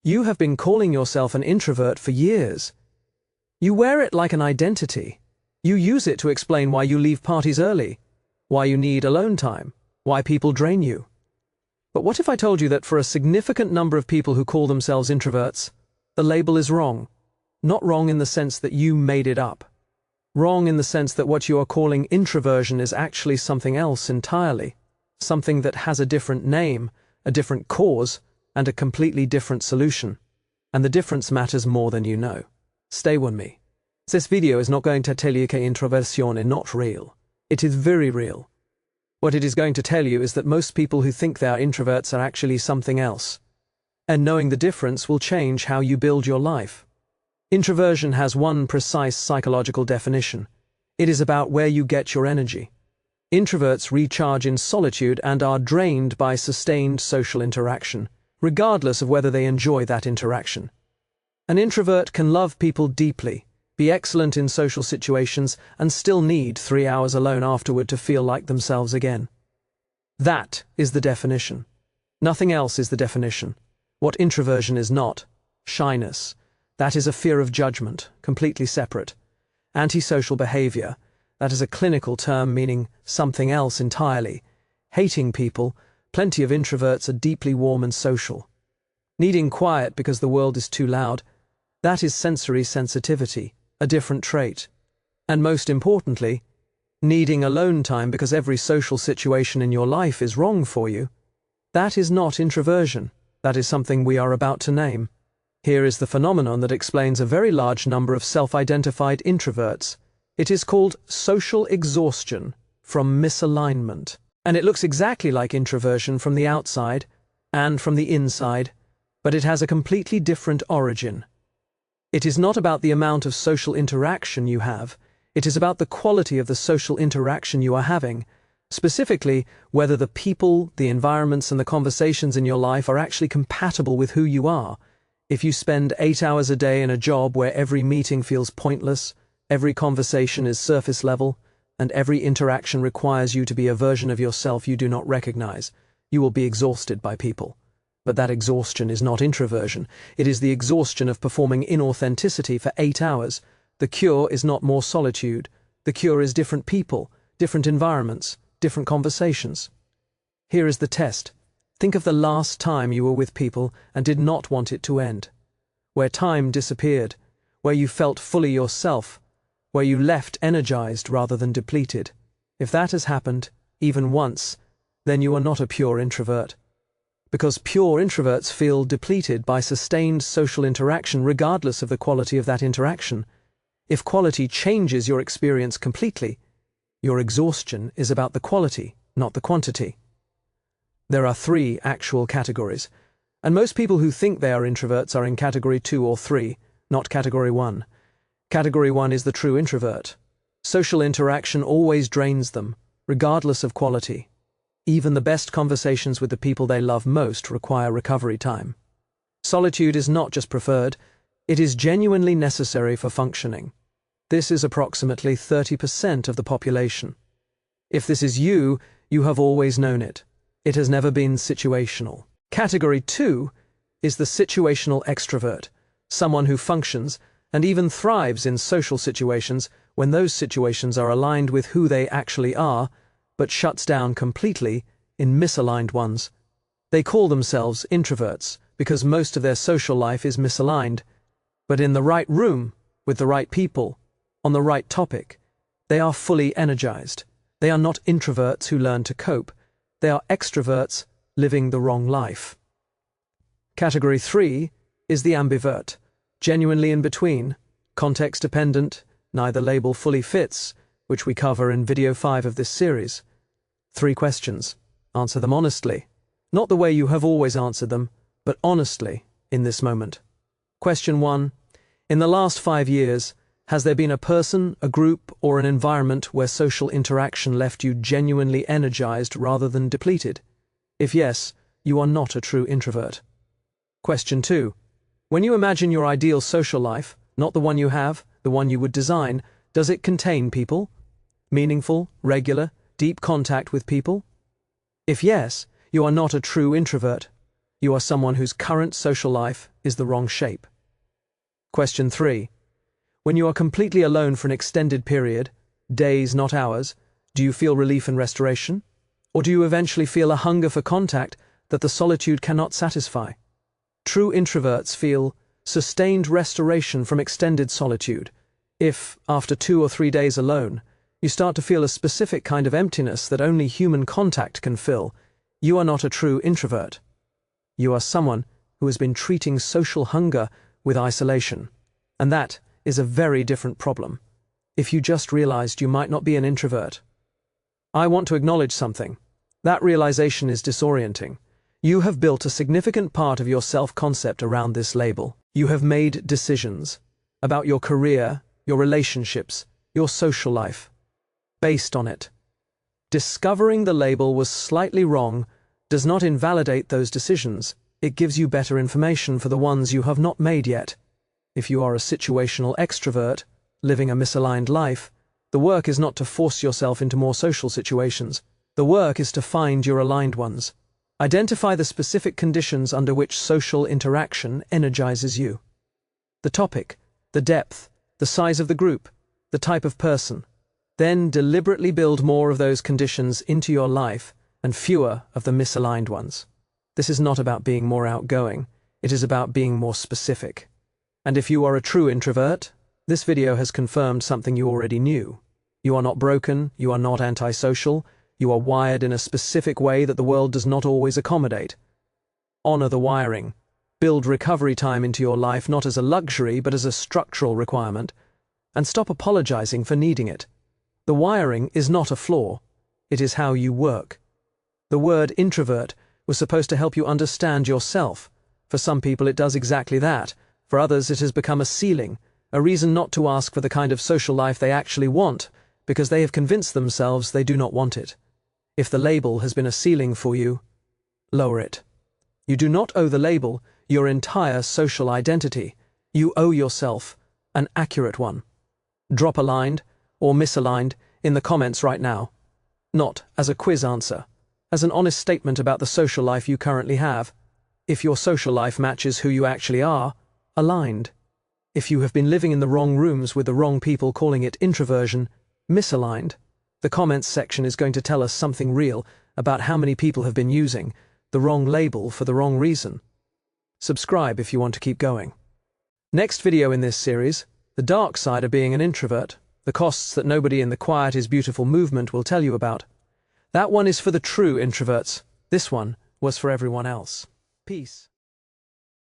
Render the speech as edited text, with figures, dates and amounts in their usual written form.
You have been calling yourself an introvert for years. You wear it like an identity. You use it to explain why you leave parties early, why you need alone time, why people drain you. But what if I told you that for a significant number of people who call themselves introverts, the label is wrong? Not wrong in the sense that you made it up. Wrong in the sense that what you are calling introversion is actually something else entirely, something that has a different name, a different cause, and a completely different solution. And the difference matters more than you know. Stay with me. This video is not going to tell you that introversion is not real. It is very real. What it is going to tell you is that most people who think they are introverts are actually something else. And knowing the difference will change how you build your life. Introversion has one precise psychological definition. It is about where you get your energy. Introverts recharge in solitude and are drained by sustained social interaction, regardless of whether they enjoy that interaction. An introvert can love people deeply, be excellent in social situations, and still need 3 hours alone afterward to feel like themselves again. That is the definition. Nothing else is the definition. What introversion is not, shyness. That is a fear of judgment, completely separate. Antisocial behavior. That is a clinical term meaning something else entirely. Hating people. Plenty of introverts are deeply warm and social. Needing quiet because the world is too loud. That is sensory sensitivity, a different trait. And most importantly, needing alone time because every social situation in your life is wrong for you. That is not introversion. That is something we are about to name. Here is the phenomenon that explains a very large number of self-identified introverts. It is called social exhaustion from misalignment. And it looks exactly like introversion from the outside and from the inside, but it has a completely different origin. It is not about the amount of social interaction you have, it is about the quality of the social interaction you are having, specifically whether the people, the environments, and the conversations in your life are actually compatible with who you are. If you spend 8 hours a day in a job where every meeting feels pointless, every conversation is surface level, and every interaction requires you to be a version of yourself you do not recognize, you will be exhausted by people. But that exhaustion is not introversion. It is the exhaustion of performing inauthenticity for 8 hours. The cure is not more solitude. The cure is different people, different environments, different conversations. Here is the test. Think of the last time you were with people and did not want it to end. Where time disappeared, where you felt fully yourself, where you left energized rather than depleted. If that has happened, even once, then you are not a pure introvert. Because pure introverts feel depleted by sustained social interaction regardless of the quality of that interaction. If quality changes your experience completely, your exhaustion is about the quality, not the quantity. There are 3 actual categories, and most people who think they are introverts are in category 2 or 3, not category 1. Category 1 is the true introvert. Social interaction always drains them, regardless of quality. Even the best conversations with the people they love most require recovery time. Solitude is not just preferred, it is genuinely necessary for functioning. This is approximately 30% of the population. If this is you, you have always known it. It has never been situational. Category 2 is the situational extrovert, someone who functions and even thrives in social situations when those situations are aligned with who they actually are, but shuts down completely in misaligned ones. They call themselves introverts because most of their social life is misaligned, but in the right room, with the right people, on the right topic, they are fully energized. They are not introverts who learn to cope. They are extroverts living the wrong life. Category 3 is the ambivert, genuinely in between, context-dependent, neither label fully fits, which we cover in video 5 of this series. 3 questions. Answer them honestly. Not the way you have always answered them, but honestly in this moment. Question 1. In the last 5 years, has there been a person, a group, or an environment where social interaction left you genuinely energized rather than depleted? If yes, you are not a true introvert. Question 2. When you imagine your ideal social life, not the one you have, the one you would design, does it contain people? Meaningful, regular, deep contact with people? If yes, you are not a true introvert. You are someone whose current social life is the wrong shape. Question 3. When you are completely alone for an extended period, days, not hours, do you feel relief and restoration? Or do you eventually feel a hunger for contact that the solitude cannot satisfy? True introverts feel sustained restoration from extended solitude. If, after 2 or 3 days alone, you start to feel a specific kind of emptiness that only human contact can fill, you are not a true introvert. You are someone who has been treating social hunger with isolation. And that is a very different problem. If you just realized you might not be an introvert. I want to acknowledge something. That realization is disorienting. You have built a significant part of your self-concept around this label. You have made decisions about your career, your relationships, your social life, based on it. Discovering the label was slightly wrong does not invalidate those decisions. It gives you better information for the ones you have not made yet. If you are a situational extrovert, living a misaligned life, the work is not to force yourself into more social situations. The work is to find your aligned ones. Identify the specific conditions under which social interaction energizes you. The topic, the depth, the size of the group, the type of person. Then deliberately build more of those conditions into your life and fewer of the misaligned ones. This is not about being more outgoing. It is about being more specific. And if you are a true introvert, this video has confirmed something you already knew. You are not broken, you are not antisocial, you are wired in a specific way that the world does not always accommodate. Honor the wiring. Build recovery time into your life not as a luxury but as a structural requirement, and stop apologizing for needing it. The wiring is not a flaw. It is how you work. The word introvert was supposed to help you understand yourself. For some people it does exactly that. For others it has become a ceiling, a reason not to ask for the kind of social life they actually want, because they have convinced themselves they do not want it. If the label has been a ceiling for you, lower it. You do not owe the label your entire social identity. You owe yourself an accurate one. Drop aligned or misaligned in the comments right now. Not as a quiz answer, as an honest statement about the social life you currently have. If your social life matches who you actually are, aligned. If you have been living in the wrong rooms with the wrong people calling it introversion, misaligned. The comments section is going to tell us something real about how many people have been using the wrong label for the wrong reason. Subscribe if you want to keep going. Next video in this series, the dark side of being an introvert, the costs that nobody in the Quiet is Beautiful movement will tell you about. That one is for the true introverts. This one was for everyone else. Peace.